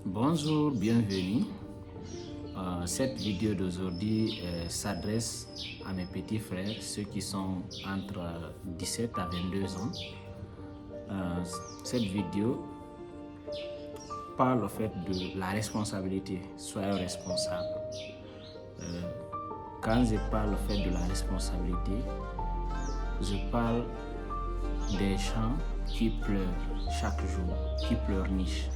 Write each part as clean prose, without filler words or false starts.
Bonjour, bienvenue. Cette vidéo d'aujourd'hui s'adresse à mes petits frères, ceux qui sont entre 17 à 22 ans. Cette vidéo parle en fait de la responsabilité. Soyez responsables. Quand je parle en fait de la responsabilité, je parle des gens qui pleurent chaque jour, qui pleurnichent,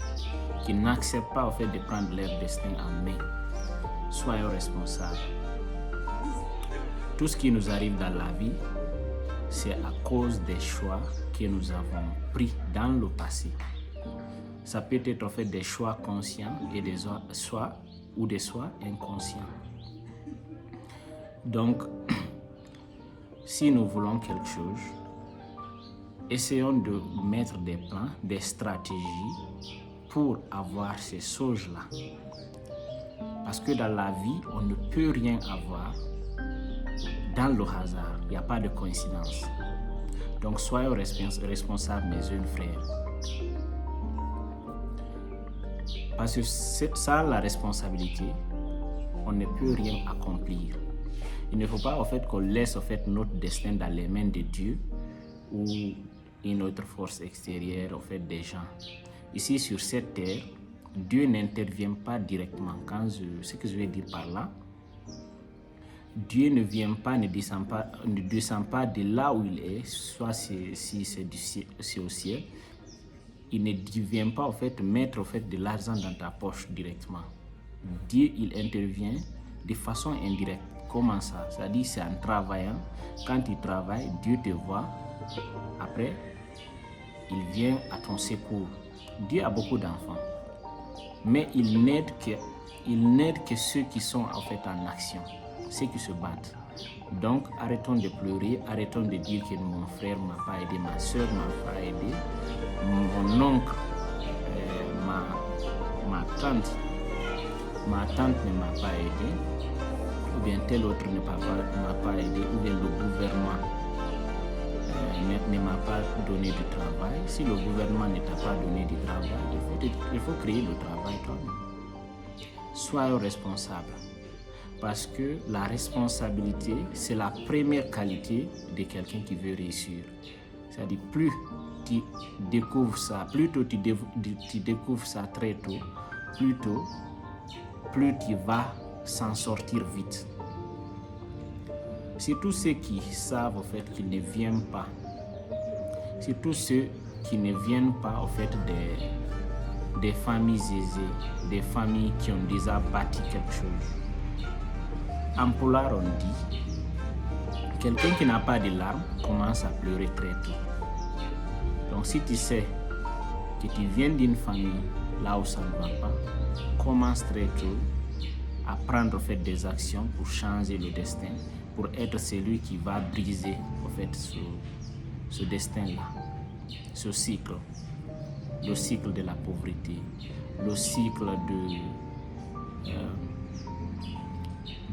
qui n'acceptent pas en fait de prendre leur destin en main. Soyons responsables. Tout ce qui nous arrive dans la vie, c'est à cause des choix que nous avons pris dans le passé. Ça peut être en fait des choix conscients et des choix inconscients. Donc, si nous voulons quelque chose, essayons de mettre des plans, des stratégies pour avoir ces choses-là. Parce que dans la vie, on ne peut rien avoir dans le hasard. Il n'y a pas de coïncidence. Donc, soyons responsables, mes jeunes frères. Parce que ça, la responsabilité, on ne peut rien accomplir. Il ne faut pas en fait qu'on laisse en fait notre destin dans les mains de Dieu ou une autre force extérieure en fait des gens. Ici sur cette terre, Dieu n'intervient pas directement. Ce que je veux dire par là, Dieu ne vient pas, ne descend pas de là où il est, soit si c'est au ciel. Il ne vient pas en fait mettre en fait de l'argent dans ta poche directement. Dieu, il intervient de façon indirecte. Comment ça? C'est-à-dire c'est en travaillant. Quand tu travailles, Dieu te voit. Après, il vient à ton secours. Dieu a beaucoup d'enfants, mais il n'aide que ceux qui sont en fait en action, ceux qui se battent. Donc, arrêtons de pleurer, arrêtons de dire que mon frère ne m'a pas aidé, ma soeur ne m'a pas aidé, mon oncle, ma tante ne m'a pas aidé, ou bien tel autre ne m'a pas aidé, ou bien le gouvernement ne m'a pas donné du travail. Si le gouvernement ne t'a pas donné du travail, il faut créer le travail toi-même. Soyons responsables. Parce que la responsabilité, c'est la première qualité de quelqu'un qui veut réussir. C'est-à-dire, plus tu découvres ça, plus tu découvres ça très tôt, plus tu vas s'en sortir vite. C'est tous ceux qui savent en fait qu'ils ne viennent pas. C'est tous ceux qui ne viennent pas en fait des familles aisées, des familles qui ont déjà bâti quelque chose. En polar, on dit, quelqu'un qui n'a pas de larmes commence à pleurer très tôt. Donc si tu sais que tu viens d'une famille là où ça ne va pas, commence très tôt à prendre en fait des actions pour changer le destin, pour être celui qui va briser en fait ce destin-là, ce cycle, le cycle de la pauvreté, le cycle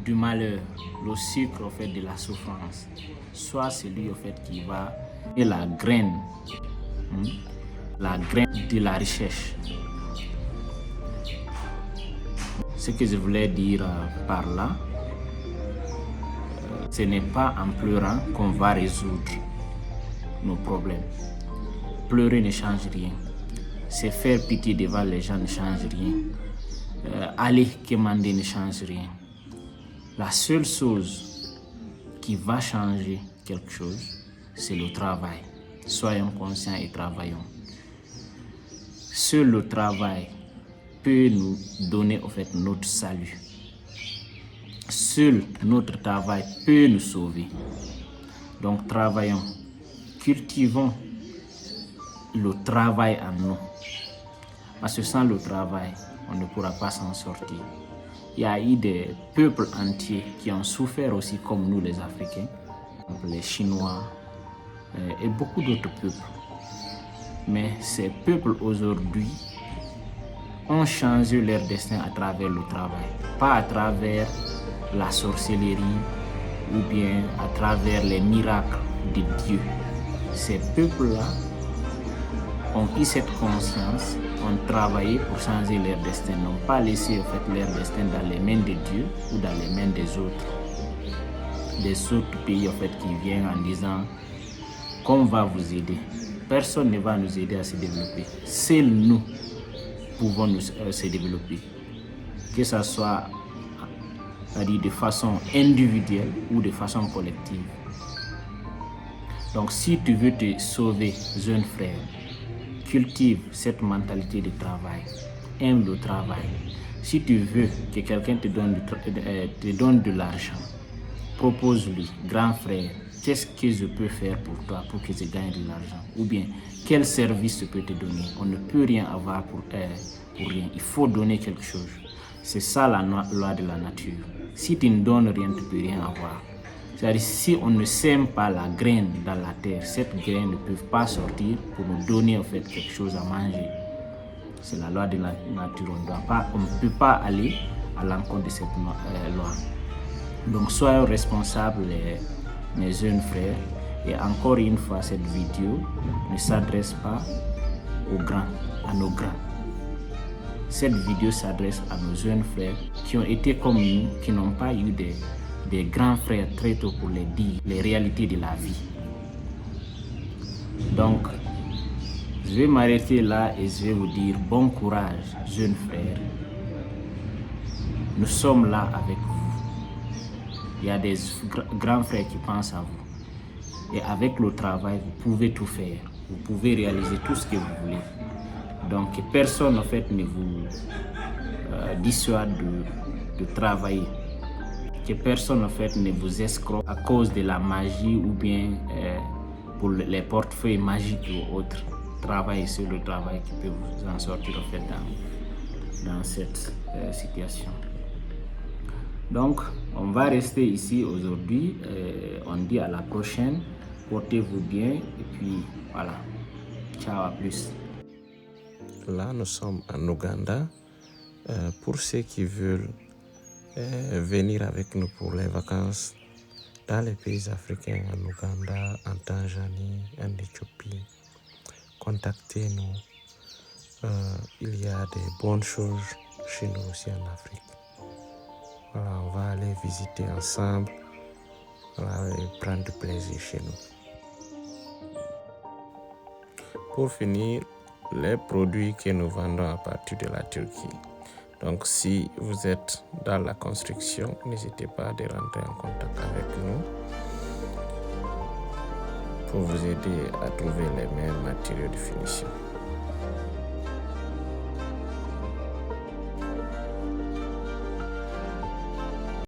du malheur, le cycle en fait de la souffrance. Soit celui en fait qui va et la graine de la richesse. Ce que je voulais dire par là, ce n'est pas en pleurant qu'on va résoudre nos problèmes. Pleurer ne change rien. Se faire pitié devant les gens ne change rien. Aller quémander ne change rien. La seule chose qui va changer quelque chose, c'est le travail. Soyons conscients et travaillons. Seul le travail peut nous donner en fait notre salut. Seul notre travail peut nous sauver. Donc travaillons, cultivons le travail en nous. Parce que sans le travail, on ne pourra pas s'en sortir. Il y a eu des peuples entiers qui ont souffert aussi comme nous les Africains, les Chinois et beaucoup d'autres peuples. Mais ces peuples aujourd'hui ont changé leur destin à travers le travail, pas à travers la sorcellerie ou bien à travers les miracles de Dieu. Ces peuples-là ont eu cette conscience ont travaillé pour changer leur destin, n'ont pas laissé en fait leur destin dans les mains de Dieu ou dans les mains des autres pays en fait qui viennent en disant qu'on va vous aider. Personne ne va nous aider à se développer. Seuls nous pouvons se développer, que ce soit de façon individuelle ou de façon collective. Donc si tu veux te sauver, jeune frère, cultive cette mentalité de travail, aime le travail. Si tu veux que quelqu'un te donne de l'argent, propose-lui, grand frère, qu'est-ce que je peux faire pour toi pour que je gagne de l'argent? Ou bien, quel service je peux te donner? On ne peut rien avoir pour rien. Il faut donner quelque chose. C'est ça la loi de la nature. Si tu ne donnes rien, tu ne peux rien avoir. C'est-à-dire, si on ne sème pas la graine dans la terre, cette graine ne peut pas sortir pour nous donner en fait quelque chose à manger. C'est la loi de la nature. On ne peut pas aller à l'encontre de cette loi. Donc, soyons responsables, mes jeunes frères. Et encore une fois, cette vidéo ne s'adresse pas aux grands, à nos grands. Cette vidéo s'adresse à nos jeunes frères qui ont été comme nous, qui n'ont pas eu des grands frères très tôt pour les dire les réalités de la vie. Donc, je vais m'arrêter là et je vais vous dire bon courage, jeunes frères. Nous sommes là avec vous. Il y a des grands frères qui pensent à vous. Et avec le travail, vous pouvez tout faire. Vous pouvez réaliser tout ce que vous voulez. Donc, personne en fait ne vous dissuade de travailler. Que personne en fait ne vous escroque à cause de la magie ou bien pour les portefeuilles magiques ou autres. Travaillez sur le travail qui peut vous en sortir en fait dans cette situation. Donc, on va rester ici aujourd'hui. On dit à la prochaine. Portez-vous bien et puis voilà. Ciao, à plus. Là, nous sommes en Ouganda. Pour ceux qui veulent venir avec nous pour les vacances dans les pays africains, en Ouganda, en Tanzanie, en Éthiopie, contactez-nous. Il y a des bonnes choses chez nous aussi en Afrique. Voilà, on va aller visiter ensemble, voilà, et prendre du plaisir chez nous. Pour finir, les produits que nous vendons à partir de la Turquie. Donc, si vous êtes dans la construction, n'hésitez pas à rentrer en contact avec nous pour vous aider à trouver les meilleurs matériaux de finition.